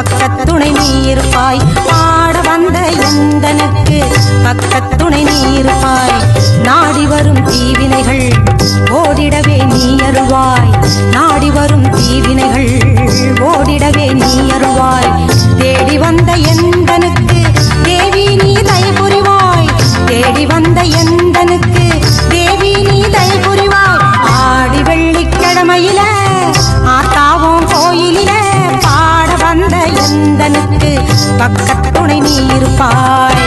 பக்கத்துணை நீ இருப்பாய். பாட வந்த எந்தனுக்கு பக்கத்துணை நீ இருப்பாய். நாடி வரும் தீவினைகள் ஓடிடவே நீ அருள்வாய். நாடி வரும் தீவினைகள் ஓடிடவே நீ அருள்வாய். தேடி வந்த எந்தனுக்கு தேவி நீ தயை புரிவாய். தேடி வந்த எந்தனுக்கு தேவி நீ தயை புரிவாய். ஆடி வெள்ளிக்கிழமையில ஆத்தாவும் கோயிலில பாட வந்த எந்தனுக்கு பக்கத்துணை நீ இருப்பாய்.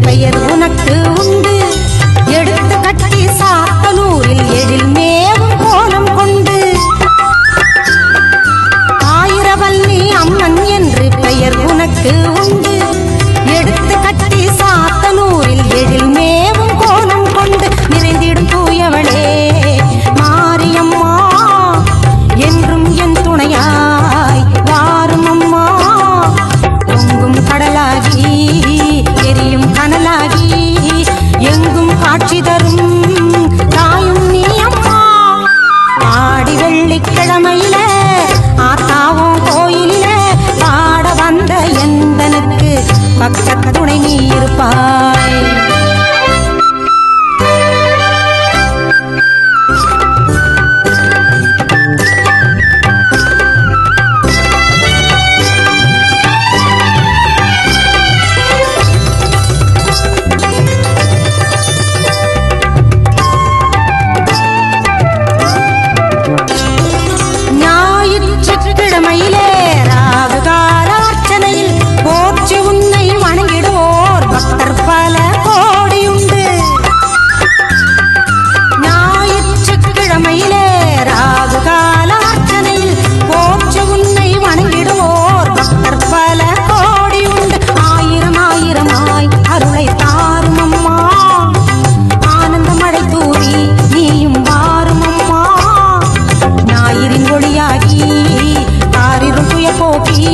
பெயர் உனக்கு உண்டு. எடுத்து கட்டி சாத்தனூரில் எழில் மேவும் கோலம் கொண்டு. ஆயிரவல்லி அம்மன் என்று பெயர் உனக்கு உண்டு. எடுத்து கட்டி சாத்தனூரில் எழில் மேவும் கோலம் கொண்டு. நிறைந்திடும் தூயவளே மாரியம்மா என்றும் என் துணையாய் வாரும் அம்மா. பொங்கும் கடலாகி எரியும் கனலாகி எங்கும் காட்சி தரும் தாயும் நீ அம்மா. ஆடி வெள்ளிக்கிழமையில ஆத்தாவும் கோயிலில பாட வந்த எந்தனுக்கு பக்கத்துணை நீ இருப்பாய். ஞாயிற்றுக்கிழமையிலே ராகுகால அர்ச்சனையில் போற்றி உன்னை வணங்கிடுவோர் பக்தர் பல கோடியுண்டு. ஞாயிற்றுக்கிழமையிலே ராகுகால அர்ச்சனையில் போற்றி உன்னை வணங்கிடுவோர் பக்தர் பல கோடியுண்டு. ஆயிரம் ஆயிரமாய் அருளை தாரும் அம்மா. ஆனந்த மழை தூவி நீயும் வாரும் அம்மா. ஞாயிறின் ஒளியாகி தாரிரும் துய போக்கி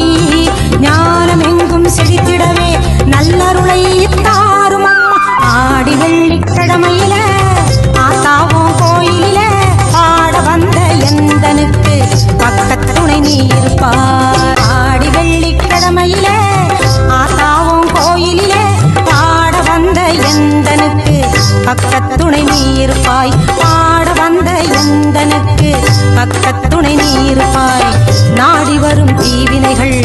ஞானம் எங்கும் செழித்திடவே நல்லருளை தாரும் அம்மா. ஆடி வெள்ளிக்கிழமையில ஆத்தாவும் கோயிலில பாட வந்த எந்தனுக்கு பக்கத்துணை நீ இருப்பாய். ஆடி வெள்ளிக்கிழமையில ஆத்தாவும் கோயிலில பாட வந்த எந்தனுக்கு பக்கத்துணை நீ இருப்பாய். பாட வந்த எந்தனுக்கு பக்கத்துணை நீ இருப்பாய். நாடி வரும் தீவினைகள்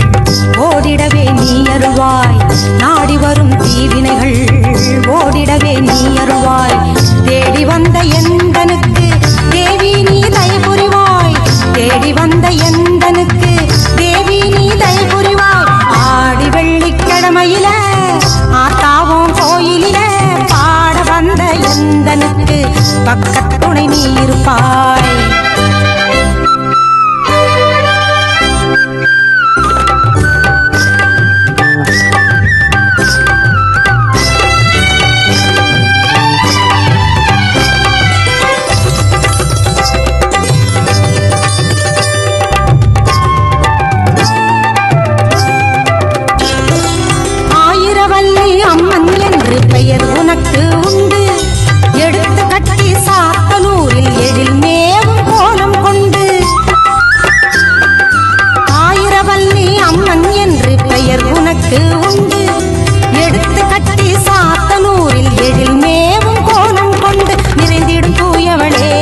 ஓடிடவே நீ அருள்வாய். நாடி வரும் தீவினைகள் ஓடிடவே நீ அருள்வாய். தேடி வந்த எந்தனுக்கு தேவி நீ தயை புரிவாய். தேடி வந்த எந்தனுக்கு தேவி நீ தயை புரிவாய். ஆடி வெள்ளிக்கிழமையில ஆத்தாவும் கோயிலில பாட வந்த எந்தனுக்கு பக்கத்துணை நீ இருப்பாய். ஆயிரவல்லி அம்மன் என்று பெயர் உனக்கு உண்டு. எடுத்து கட்டி சாத்தனூரில் எழில் மேவும் கோலம் கொண்டு. ஆயிரவல்லி அம்மன் என்று பெயர் உனக்கு உண்டு. எடுத்து கட்டி சாத்தனூரில் எழில் மேவும் கோலம் கொண்டு. நிறைந்திடும் தூயவளே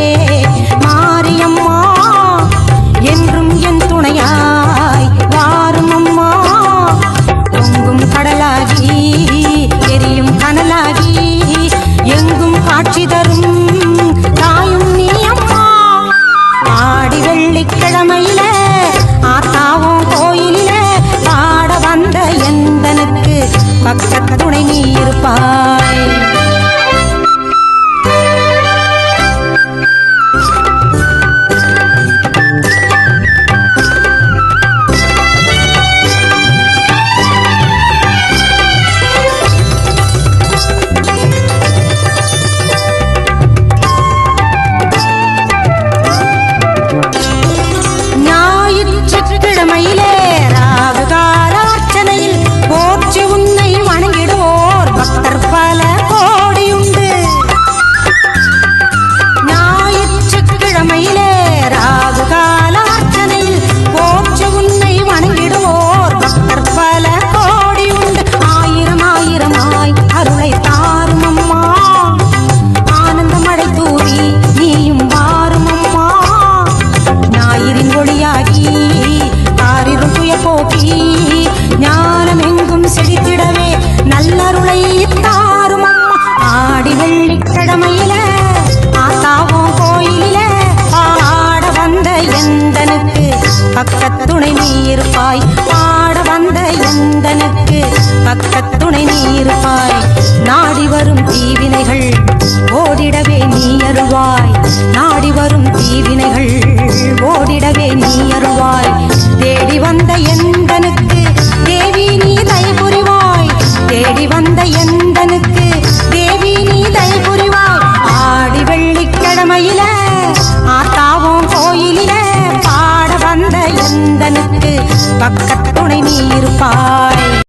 மாரியம்மா என்றும் என் துணையாய் வாரும் அம்மா. பொங்கும் கடலாகி எரியும் கனலாகி எங்கும் காட்சி தரும் தாயும் நீ அம்மா. ஆடி வெள்ளிக்கிழமையில ஆத்தாவும் கோயிலில பாட வந்த எந்தனுக்கு பக்கத்துணை நீ இருப்பாய். எந்தனுக்கு தேவி நீ தயை புரிவாய். ஆடி வெள்ளிக்கிழமையில ஆத்தாவும் கோயிலில பாட வந்த எந்தனுக்கு பக்கத்துணை நீ இருப்பாய்.